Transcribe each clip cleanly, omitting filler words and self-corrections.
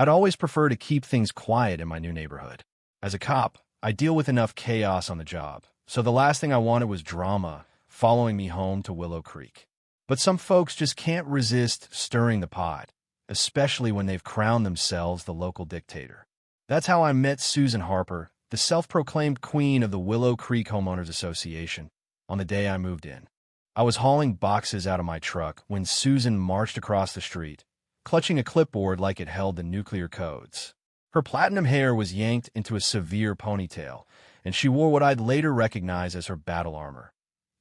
I'd always prefer to keep things quiet in my new neighborhood. As a cop, I deal with enough chaos on the job, so the last thing I wanted was drama following me home to Willow Creek. But some folks just can't resist stirring the pot, especially when they've crowned themselves the local dictator. That's how I met Susan Harper, the self-proclaimed queen of the Willow Creek Homeowners Association, on the day I moved in. I was hauling boxes out of my truck when Susan marched across the street, clutching a clipboard like it held the nuclear codes. Her platinum hair was yanked into a severe ponytail, and she wore what I'd later recognize as her battle armor: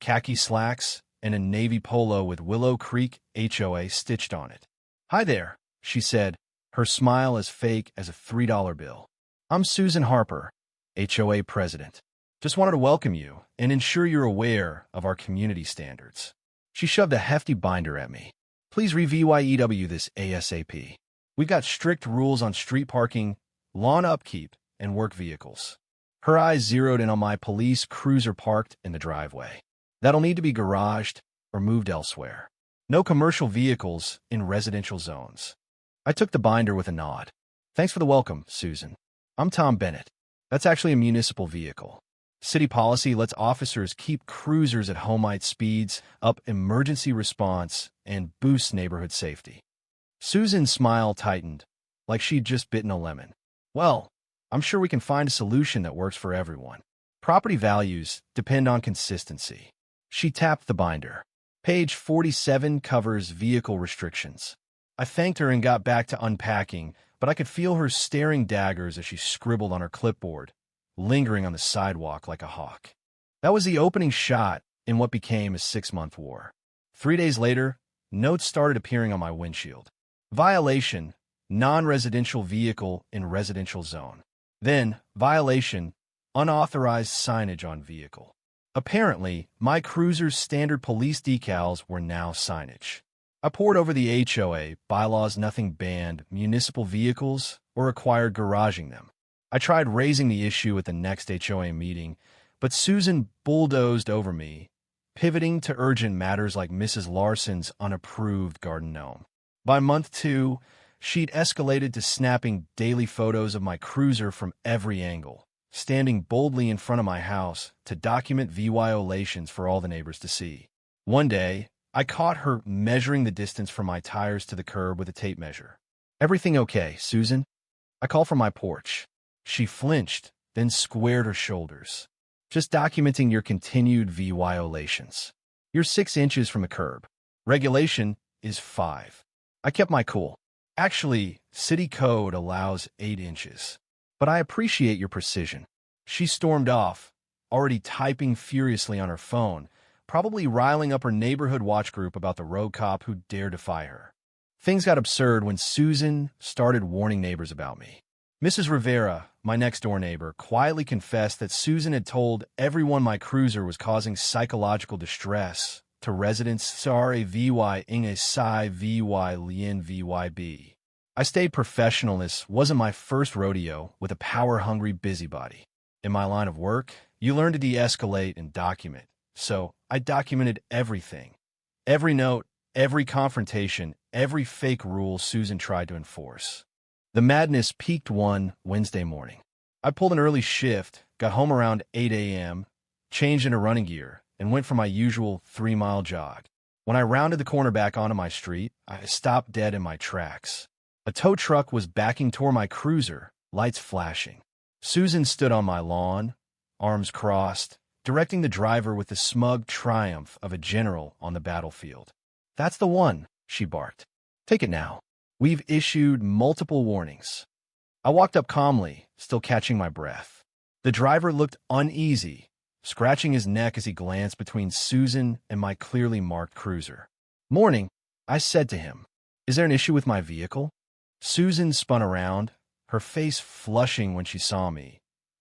khaki slacks and a navy polo with Willow Creek HOA stitched on it. "Hi there," she said, her smile as fake as a $3 bill. "I'm Susan Harper, HOA president. Just wanted to welcome you and ensure you're aware of our community standards." She shoved a hefty binder at me. "Please re-VYEW this ASAP. We've got strict rules on street parking, lawn upkeep, and work vehicles." Her eyes zeroed in on my police cruiser parked in the driveway. "That'll need to be garaged or moved elsewhere. No commercial vehicles in residential zones." I took the binder with a nod. "Thanks for the welcome, Susan. I'm Tom Bennett. That's actually a municipal vehicle. City policy lets officers keep cruisers at homemade speeds, up emergency response, and boost neighborhood safety." Susan's smile tightened, like she'd just bitten a lemon. "Well, I'm sure we can find a solution that works for everyone. Property values depend on consistency." She tapped the binder. "Page 47 covers vehicle restrictions." I thanked her and got back to unpacking, but I could feel her staring daggers as she scribbled on her clipboard, lingering on the sidewalk like a hawk. That was the opening shot in what became a 6-month war. 3 days later, notes started appearing on my windshield. Violation: non-residential vehicle in residential zone. Then, violation: unauthorized signage on vehicle. Apparently, my cruiser's standard police decals were now signage. I pored over the HOA bylaws. Nothing banned municipal vehicles or required garaging them. I tried raising the issue at the next HOA meeting, but Susan bulldozed over me, pivoting to urgent matters like Mrs. Larson's unapproved garden gnome. By month 2, she'd escalated to snapping daily photos of my cruiser from every angle, standing boldly in front of my house to document violations for all the neighbors to see. One day, I caught her measuring the distance from my tires to the curb with a tape measure. "Everything okay, Susan?" I called from my porch. She flinched, then squared her shoulders. "Just documenting your continued violations. You're 6 inches from the curb. Regulation is 5. I kept my cool. "Actually, city code allows 8 inches. But I appreciate your precision." She stormed off, already typing furiously on her phone, probably riling up her neighborhood watch group about the road cop who dared defy her. Things got absurd when Susan started warning neighbors about me. Mrs. Rivera, my next-door neighbor, quietly confessed that Susan had told everyone my cruiser was causing psychological distress to residents. Sorry, VY Inge Sai VY Lien VYB. I stayed professional. This wasn't my first rodeo with a power-hungry busybody. In my line of work, you learn to de-escalate and document. So I documented everything. Every note, every confrontation, every fake rule Susan tried to enforce. The madness peaked one Wednesday morning. I pulled an early shift, got home around 8 a.m., changed into running gear, and went for my usual 3-mile jog. When I rounded the corner back onto my street, I stopped dead in my tracks. A tow truck was backing toward my cruiser, lights flashing. Susan stood on my lawn, arms crossed, directing the driver with the smug triumph of a general on the battlefield. "That's the one," she barked. "Take it now. We've issued multiple warnings." I walked up calmly, still catching my breath. The driver looked uneasy, scratching his neck as he glanced between Susan and my clearly marked cruiser. "Morning," I said to him. "Is there an issue with my vehicle?" Susan spun around, her face flushing when she saw me,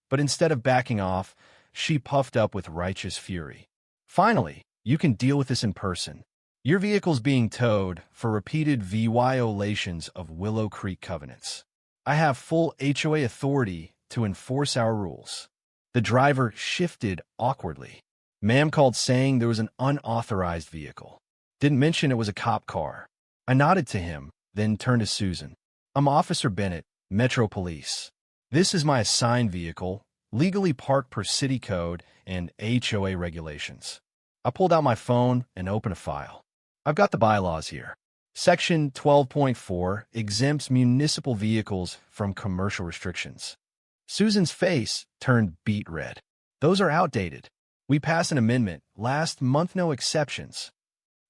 but instead of backing off, she puffed up with righteous fury. "Finally, you can deal with this in person. Your vehicle's being towed for repeated violations of Willow Creek covenants. I have full HOA authority to enforce our rules." The driver shifted awkwardly. "Ma'am called saying there was an unauthorized vehicle. Didn't mention it was a cop car." I nodded to him, then turned to Susan. "I'm Officer Bennett, Metro Police. This is my assigned vehicle, legally parked per city code and HOA regulations. I pulled out my phone and opened a file. I've got the bylaws here. Section 12.4 exempts municipal vehicles from commercial restrictions. Susan's face turned beet red. Those are outdated. We passed an amendment last month, no exceptions.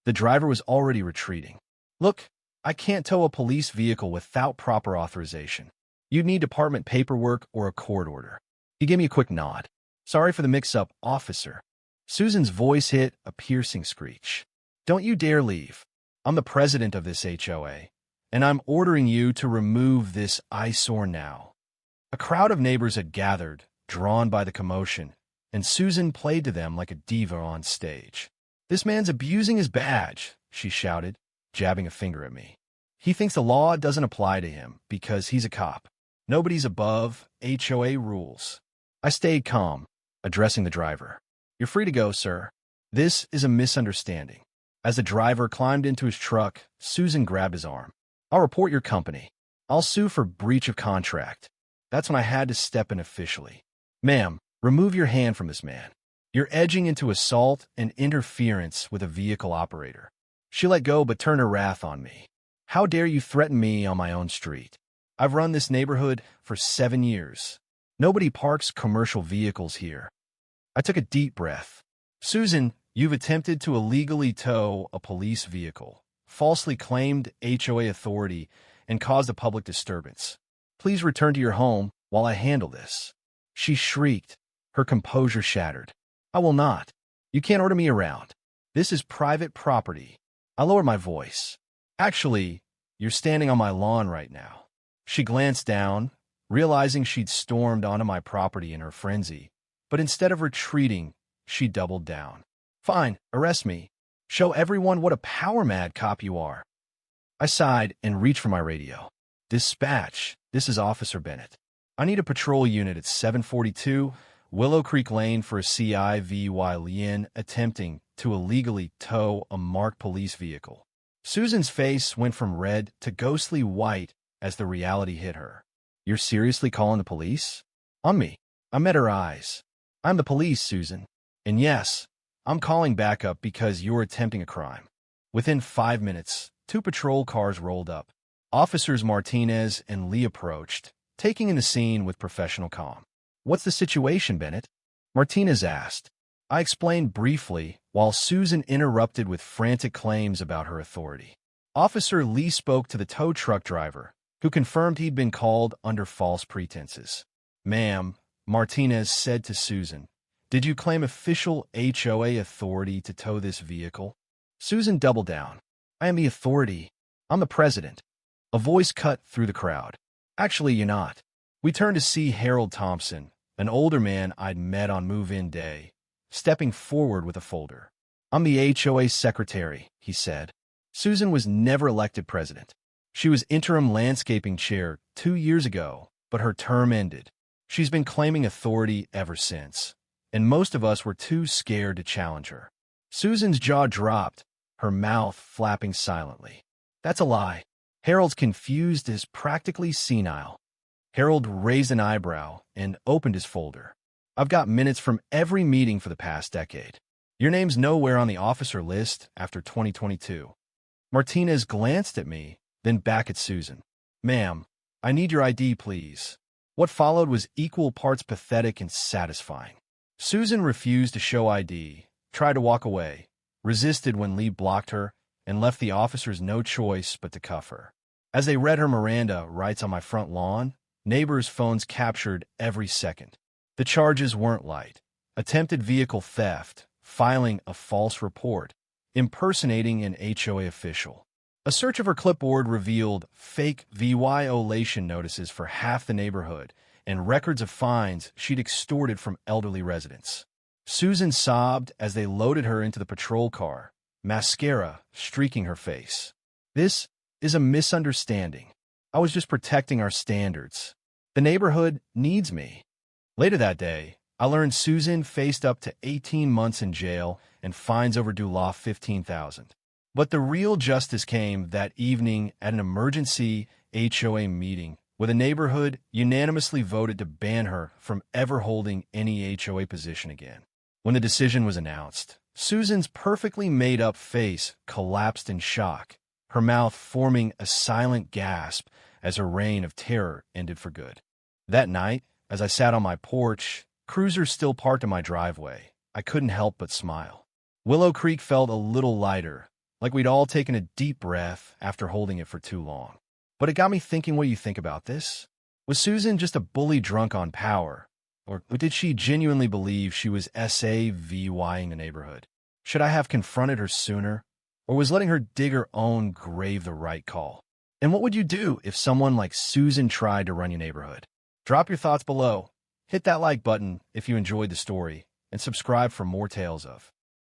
The driver was already retreating. Look, I can't tow a police vehicle without proper authorization. You'd need department paperwork or a court order. He gave me a quick nod. Sorry for the mix-up, officer. Susan's voice hit a piercing screech. Don't you dare leave. I'm the president of this HOA, and I'm ordering you to remove this eyesore now. A crowd of neighbors had gathered, drawn by the commotion, and Susan played to them like a diva on stage. This man's abusing his badge, she shouted, jabbing a finger at me. He thinks the law doesn't apply to him because he's a cop. Nobody's above HOA rules. I stayed calm, addressing the driver. You're free to go, sir. This is a misunderstanding. As the driver climbed into his truck, Susan grabbed his arm. I'll report your company. I'll sue for breach of contract. That's when I had to step in officially. Ma'am, remove your hand from this man. You're edging into assault and interference with a vehicle operator. She let go but turned her wrath on me. How dare you threaten me on my own street? I've run this neighborhood for 7 years. Nobody parks commercial vehicles here. I took a deep breath. Susan, you've attempted to illegally tow a police vehicle, falsely claimed HOA authority, and caused a public disturbance. Please return to your home while I handle this. She shrieked, her composure shattered. I will not. You can't order me around. This is private property. I lowered my voice. Actually, you're standing on my lawn right now. She glanced down, realizing she'd stormed onto my property in her frenzy, but instead of retreating, she doubled down. Fine, arrest me. Show everyone what a power-mad cop you are. I sighed and reached for my radio. Dispatch, this is Officer Bennett. I need a patrol unit at 742 Willow Creek Lane for a CIVY Lien attempting to illegally tow a marked police vehicle. Susan's face went from red to ghostly white as the reality hit her. You're seriously calling the police? On me. I met her eyes. I'm the police, Susan. And yes, I'm calling backup because you're attempting a crime. Within 5 minutes, 2 patrol cars rolled up. Officers Martinez and Lee approached, taking in the scene with professional calm. What's the situation, Bennett? Martinez asked. I explained briefly, while Susan interrupted with frantic claims about her authority. Officer Lee spoke to the tow truck driver, who confirmed he'd been called under false pretenses. Ma'am, Martinez said to Susan, did you claim official HOA authority to tow this vehicle? Susan doubled down. I am the authority. I'm the president. A voice cut through the crowd. Actually, you're not. We turned to see Harold Thompson, an older man I'd met on move-in day, stepping forward with a folder. I'm the HOA secretary, he said. Susan was never elected president. She was interim landscaping chair 2 years ago, but her term ended. She's been claiming authority ever since, and most of us were too scared to challenge her. Susan's jaw dropped, her mouth flapping silently. That's a lie. Harold's confused as practically senile. Harold raised an eyebrow and opened his folder. I've got minutes from every meeting for the past decade. Your name's nowhere on the officer list after 2022. Martinez glanced at me, then back at Susan. Ma'am, I need your ID, please. What followed was equal parts pathetic and satisfying. Susan refused to show ID, tried to walk away, resisted when Lee blocked her, and left the officers no choice but to cuff her. As they read her Miranda rights on my front lawn, neighbors' phones captured every second. The charges weren't light. Attempted vehicle theft, filing a false report, impersonating an HOA official. A search of her clipboard revealed fake violation notices for half the neighborhood and records of fines she'd extorted from elderly residents. Susan sobbed as they loaded her into the patrol car, mascara streaking her face. This is a misunderstanding. I was just protecting our standards. The neighborhood needs me. Later that day, I learned Susan faced up to 18 months in jail and fines overdue law $15,000. But the real justice came that evening at an emergency HOA meeting with a neighborhood unanimously voted to ban her from ever holding any HOA position again. When the decision was announced, Susan's perfectly made-up face collapsed in shock, her mouth forming a silent gasp as her reign of terror ended for good. That night, as I sat on my porch, cruiser still parked in my driveway, I couldn't help but smile. Willow Creek felt a little lighter, like we'd all taken a deep breath after holding it for too long. But it got me thinking, what do you think about this? Was Susan just a bully drunk on power? Or did she genuinely believe she was SAVYing the neighborhood? Should I have confronted her sooner? Or was letting her dig her own grave the right call? And what would you do if someone like Susan tried to run your neighborhood? Drop your thoughts below. Hit that like button if you enjoyed the story, and subscribe for more tales of